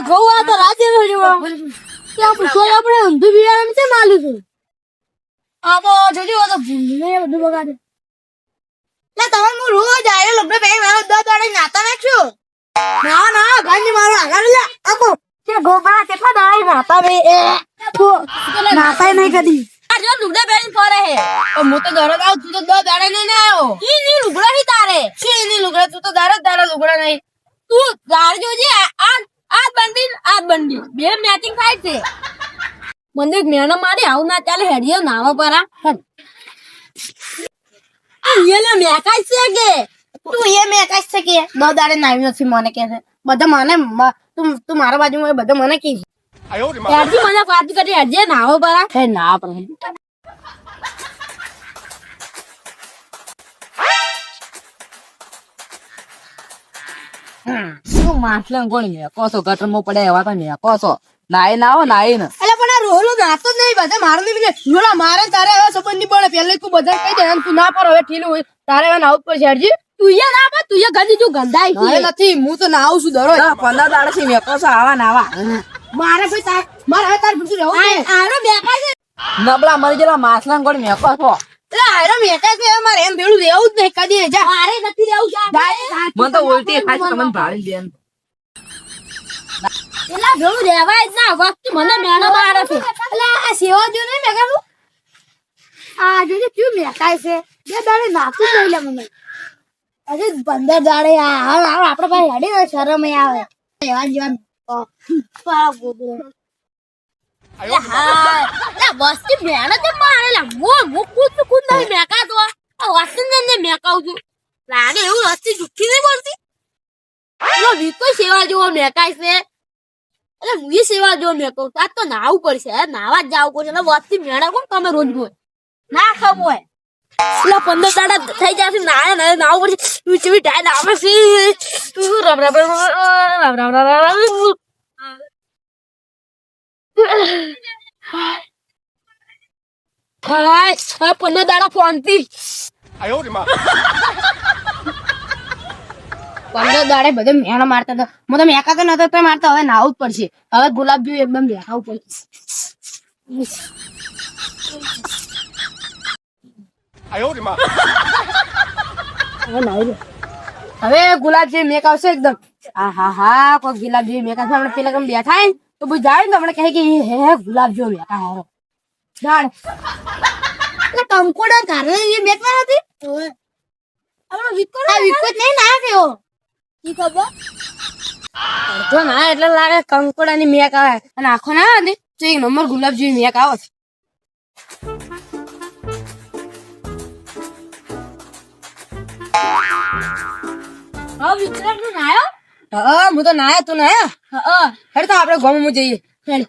ઘઉં આ તો રાજે ત્યાં પૂછો આપણે ઊંધું બિયારણ છે માલું છું આ તો જોજો તો ભૂલ બધું બગાડે લે તમે હું રોજ આયો લબડે બે મારો 10 દાડે નાતા નાખ્યો ના ના ગાંધી મારો આગળ લે આપો કે ગોબરા કેટલા દાડે નાતા બે નાતાય નહીં કદી આ જો લુગડા બેન ફરે હે તો હું તો દરદ આવ તું તો 10 દાડે નહીં આવ્યો ઈ ની લુગડા હી તારે છે ની લુગડા તું તો દાડા લુગડા નહીં તું ગાર જોજે આ બંડી બે મેચિંગ થાય છે મંદિર મેનો મારી આવું ના ચાલે હેડિયો નાવા પરા યેલે મેકાઈ છે કે તું એ મેકાઈ છે કે 10 દાડે નાવી નથી મને કે છે બધા મને તું મારા બાજુમાં બધા મને કે હેડજી મને વાત કરી હેડજે નાવો પરા હે ના પર શું માછલા કોણ મેકો છો ગટરમાં પડે એવા તો મેકો છો નાઈ ના આવો નાઈ ને એટલે પણ આ રોહલો નાતો જ નહીં બધા મારે નહીં રોલા મારે તારે એવા સંબંધ નહીં પડે પહેલે તું બધા કહી દે તું ના પર હવે ઠીલું હોય તારે હવે નાવું પડશે હેડજી તું એ ના પર તું એ ગંદી તું ગંધાઈ છે નથી હું તો નાવું છું દરો 15 દાડા થી મેકો છો આવા નાવા મારે ભાઈ તાર મારે હવે તાર પૂછું રહું આરો બેકા છે નબળા મરી ગયેલા માછલા કોણ મેકો છો એટલે આરો મેકા છે મારે એમ ભેળું રહેવું જ નહીં કદી જા મારે નથી રહેવું મને તો ઉલટી થાય છે તમને ભાળી દે એલા ભેળું રહેવાય જ ના વખત મને મેણો મારે છે એટલે આ સેવા જો નહીં મેકાનું આ જોજે ક્યું મેકાય છે બે દાડે નાખું લઈ લે મને અરે 15 દાડે આપણે પાસે હેડી ને શરમ આવે એવા જીવન પાળા ગોબરો વસ્તી મેણો તે મારેલા હું કુદ નહીં મેકાતો આ વસ્તી ને મેકાવું છું લાગે એવું વસ્તી જુઠ્ઠી નહીં બોલતી એલો વીકો સેવા જેવો મેકાય છે એટલે હું સેવા જેવો મેકવું આજ તો નાવું પડશે નાવા જ જવું પડશે એટલે વસ્તી મેળા કોણ તમે રોજ રોજ ના ખબર હોય એટલે 15 દાડા થઈ જશે નાવું પડશે ચીવી ટાઈમ આવે છે રમ રમ રમ રમ હાય 15 દાડા ફોનથી 15 દાડે બધે મેણા મારતા હતા હું તો મેકા તો નતો તો મારતા હવે નાવું જ પડશે હવે ગુલાબ જેવું એકદમ દેખાવું પડશે હવે ગુલાબ જેવી મેક આવશે એકદમ હા કોઈ ગુલાબ જેવી મેક આવશે આપણે પેલા બેઠા ને તો બધું જાય ને આપણે કહે કે હે ગુલાબ જેવો મેકા હારો જાણ એટલે કંકોડા કારણે એ મેકવા હતી આપણે વિકોટ નહીં ના કેવો ઈ ખબર અડધો ના એટલે લાગે કંકોડા ની મેક આવે અને આખો ના આવે તો એક નંબર ગુલાબ જેવી મેક આવે હા વિક્રમ નું નાયો હા હું તો નાયા તું નાયા હેડ તો આપણે ગામમાં જઈએ હેડ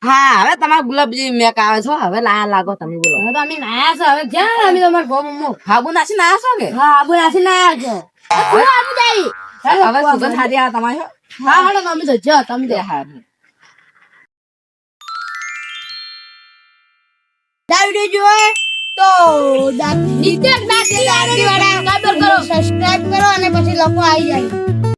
હા હવે તમારા ગુલાબ જેવી મેક આવે છો હવે લાયા લાગો તમે બોલો હવે તો અમે નાયા છે હવે જ્યાં અમે તમારા ગામમાં હાબુ નાસી નાયા છો કે હા આબુ નાસી નાયા છે આબુ જાય હવે સુગંધ હારી આ તમારે હા હાલો અમે તો જા તમે દે હા વિડિયો જોવે તો નીચે સબસ્ક્રાઇબ કરો અને પછી લખો આવી જાય